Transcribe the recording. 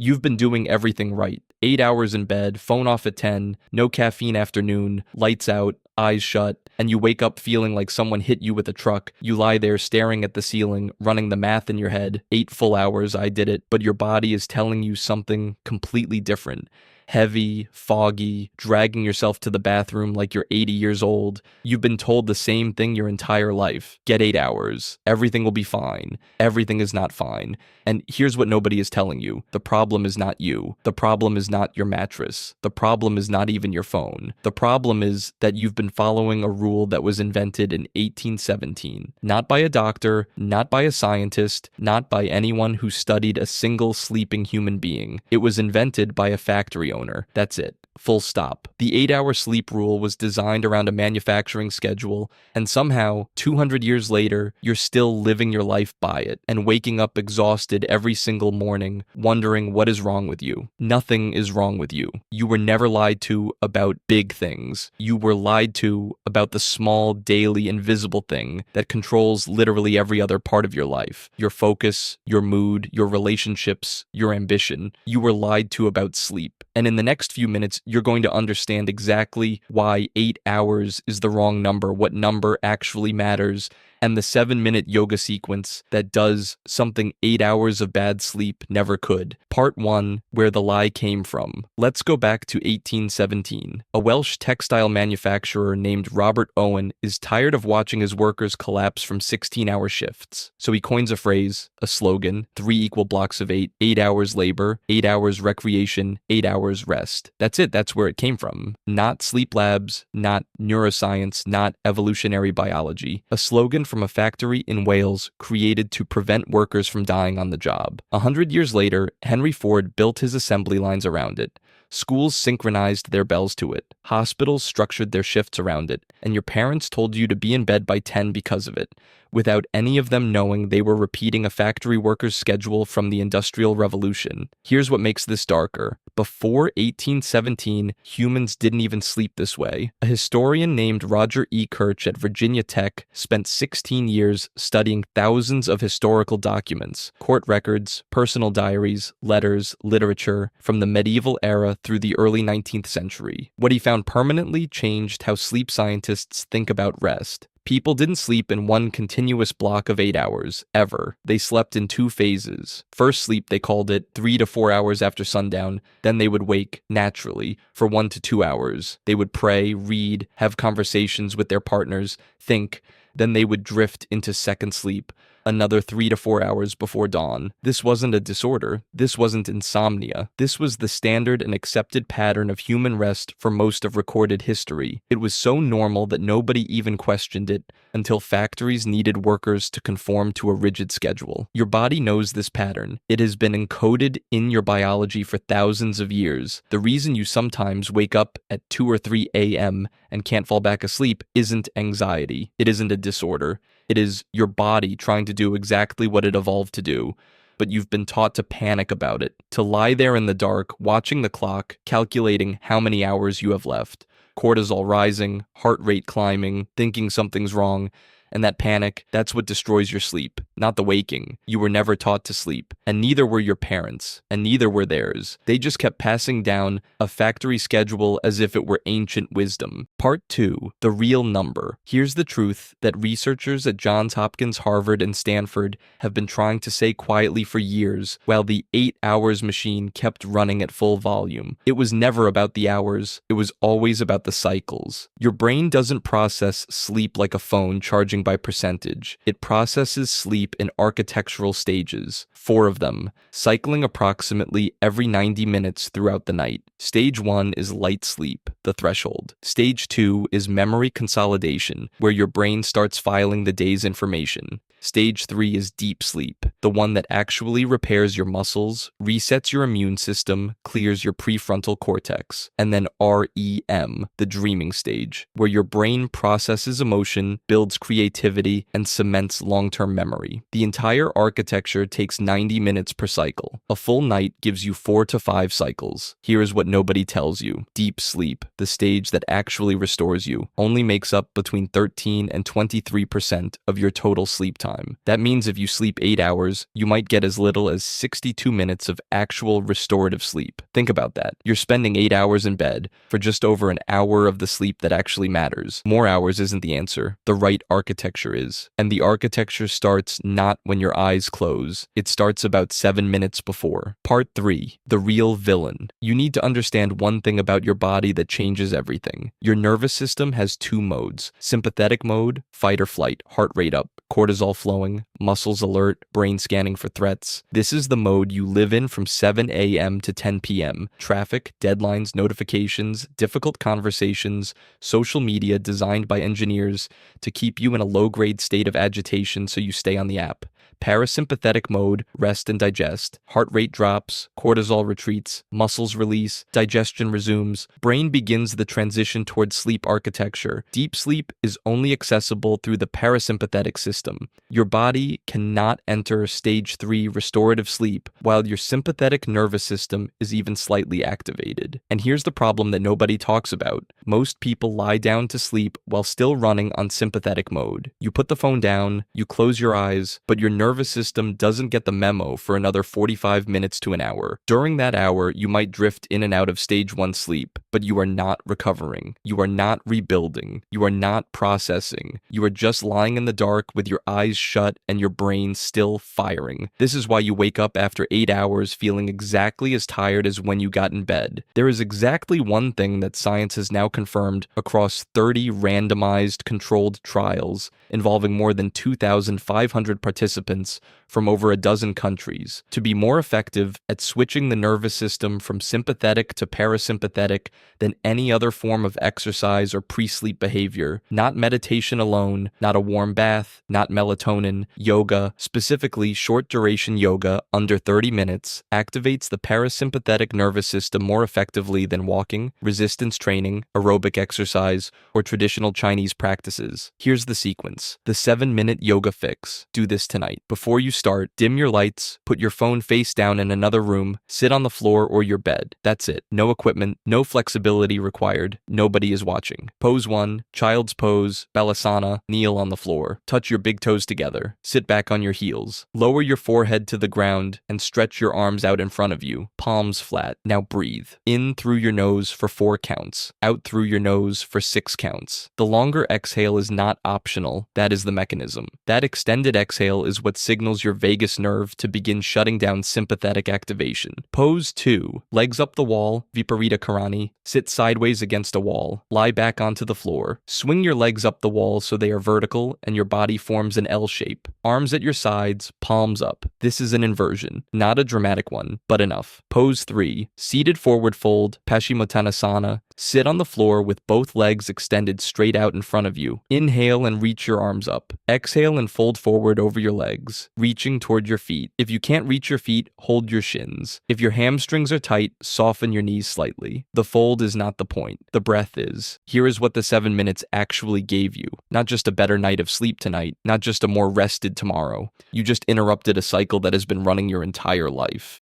You've been doing everything right. 8 hours in bed, phone off at 10, no caffeine afternoon, lights out, eyes shut, and you wake up feeling like someone hit you with a truck. You lie there staring at the ceiling, running the math in your head. 8 full hours, I did it, but your body is telling you something completely different. Heavy, foggy, dragging yourself to the bathroom like you're 80 years old. You've been told the same thing your entire life. Get 8 hours. Everything will be fine. Everything is not fine. And here's what nobody is telling you. The problem is not you. The problem is not your mattress. The problem is not even your phone. The problem is that you've been following a rule that was invented in 1817. Not by a doctor, not by a scientist, not by anyone who studied a single sleeping human being. It was invented by a factory owner. That's it. Full stop. The 8-hour sleep rule was designed around a manufacturing schedule, and somehow, 200 years later, you're still living your life by it, and waking up exhausted every single morning, wondering what is wrong with you. Nothing is wrong with you. You were never lied to about big things. You were lied to about the small, daily, invisible thing that controls literally every other part of your life. Your focus, your mood, your relationships, your ambition. You were lied to about sleep. And in the next few minutes, you're going to understand exactly why 8 hours is the wrong number, what number actually matters, and the 7-minute yoga sequence that does something 8 hours of bad sleep never could. Part 1, where the lie came from. Let's go back to 1817. A Welsh textile manufacturer named Robert Owen is tired of watching his workers collapse from 16-hour shifts. So he coins a phrase, a slogan, 3 equal blocks of 8, 8 hours labor, 8 hours recreation, 8 hours rest. That's it, that's where it came from. Not sleep labs, not neuroscience, not evolutionary biology. A slogan from a factory in Wales created to prevent workers from dying on the job. 100 years later, Henry Ford built his assembly lines around it. Schools synchronized their bells to it. Hospitals structured their shifts around it. And your parents told you to be in bed by 10 because of it, without any of them knowing they were repeating a factory worker's schedule from the Industrial Revolution. Here's what makes this darker. Before 1817, humans didn't even sleep this way. A historian named Roger E. Kirch at Virginia Tech spent 16 years studying thousands of historical documents, court records, personal diaries, letters, literature, from the medieval era through the early 19th century. What he found permanently changed how sleep scientists think about rest. People didn't sleep in one continuous block of 8 hours, ever. They slept in 2 phases. First sleep, they called it 3 to 4 hours after sundown. Then they would wake, naturally, for 1 to 2 hours. They would pray, read, have conversations with their partners, think. Then they would drift into second sleep, another 3 to 4 hours before dawn. This wasn't a disorder. This wasn't insomnia. This was the standard and accepted pattern of human rest for most of recorded history. It was so normal that nobody even questioned it until factories needed workers to conform to a rigid schedule. Your body knows this pattern. It has been encoded in your biology for thousands of years. The reason you sometimes wake up at 2 or 3 a.m. and can't fall back asleep isn't anxiety. It isn't a disorder. It is your body trying to do exactly what it evolved to do, but you've been taught to panic about it, to lie there in the dark, watching the clock, calculating how many hours you have left. Cortisol rising, heart rate climbing, thinking something's wrong. And that panic, that's what destroys your sleep, not the waking. You were never taught to sleep, and neither were your parents, and neither were theirs. They just kept passing down a factory schedule as if it were ancient wisdom. Part 2, the real number. Here's the truth that researchers at Johns Hopkins, Harvard, and Stanford have been trying to say quietly for years, while the 8 hours machine kept running at full volume. It was never about the hours, it was always about the cycles. Your brain doesn't process sleep like a phone charging by percentage. It processes sleep in architectural stages, 4 of them, cycling approximately every 90 minutes throughout the night. Stage 1 is light sleep, the threshold. Stage 2 is memory consolidation, where your brain starts filing the day's information. Stage 3 is deep sleep, the one that actually repairs your muscles, resets your immune system, clears your prefrontal cortex. And then REM, the dreaming stage, where your brain processes emotion, builds creativity, and cements long-term memory. reality. The entire architecture takes 90 minutes per cycle. A full night gives you 4 to 5 cycles. Here is what nobody tells you. Deep sleep, the stage that actually restores you, only makes up between 13 and 23% of your total sleep time. That means if you sleep 8 hours, you might get as little as 62 minutes of actual restorative sleep. Think about that. You're spending 8 hours in bed for just over an hour of the sleep that actually matters. More hours isn't the answer. The right architecture is. And the architecture starts not when your eyes close. It starts about 7 minutes before. Part 3. The real villain. You need to understand one thing about your body that changes everything. Your nervous system has 2 modes. Sympathetic mode, fight or flight, heart rate up, cortisol flowing, muscles alert, brain scanning for threats. This is the mode you live in from 7 a.m. to 10 p.m. Traffic, deadlines, notifications, difficult conversations, social media designed by engineers to keep you in a low-grade state of agitation so you stay on the app. Parasympathetic mode, rest and digest. Heart rate drops, cortisol retreats, muscles release, digestion resumes. Brain begins the transition towards sleep architecture. Deep sleep is only accessible through the parasympathetic system. Your body cannot enter stage 3 restorative sleep while your sympathetic nervous system is even slightly activated. And here's the problem that nobody talks about. Most people lie down to sleep while still running on sympathetic mode. You put the phone down, you close your eyes, but your nervous system doesn't get the memo for another 45 minutes to an hour. During that hour, you might drift in and out of stage 1 sleep, but you are not recovering. You are not rebuilding. You are not processing. You are just lying in the dark with your eyes shut and your brain still firing. This is why you wake up after 8 hours feeling exactly as tired as when you got in bed. There is exactly one thing that science has now confirmed across 30 randomized controlled trials involving more than 2,500 participants from over a dozen countries. To be more effective at switching the nervous system from sympathetic to parasympathetic than any other form of exercise or pre-sleep behavior, not meditation alone, not a warm bath, not melatonin, yoga, specifically short-duration yoga under 30 minutes, activates the parasympathetic nervous system more effectively than walking, resistance training, aerobic exercise, or traditional Chinese practices. Here's the sequence. The 7-minute yoga fix. Do this tonight. Before you start, dim your lights, put your phone face down in another room, sit on the floor or your bed. That's it. No equipment, no flexibility required. Nobody is watching. Pose 1, child's pose, balasana, kneel on the floor. Touch your big toes together. Sit back on your heels. Lower your forehead to the ground and stretch your arms out in front of you. Palms flat. Now breathe. In through your nose for 4 counts. Out through your nose for 6 counts. The longer exhale is not optional. That is the mechanism. That extended exhale is what signals your vagus nerve to begin shutting down sympathetic activation. Pose 2. Legs up the wall, Viparita Karani. Sit sideways against a wall. Lie back onto the floor. Swing your legs up the wall so they are vertical and your body forms an L shape. Arms at your sides, palms up. This is an inversion. Not a dramatic one, but enough. Pose 3. Seated forward fold, Paschimottanasana. Sit on the floor with both legs extended straight out in front of you. Inhale and reach your arms up. Exhale and fold forward over your legs, reaching toward your feet. If you can't reach your feet, hold your shins. If your hamstrings are tight, soften your knees slightly. The fold is not the point. The breath is. Here is what the 7 minutes actually gave you. Not just a better night of sleep tonight, not just a more rested tomorrow. You just interrupted a cycle that has been running your entire life.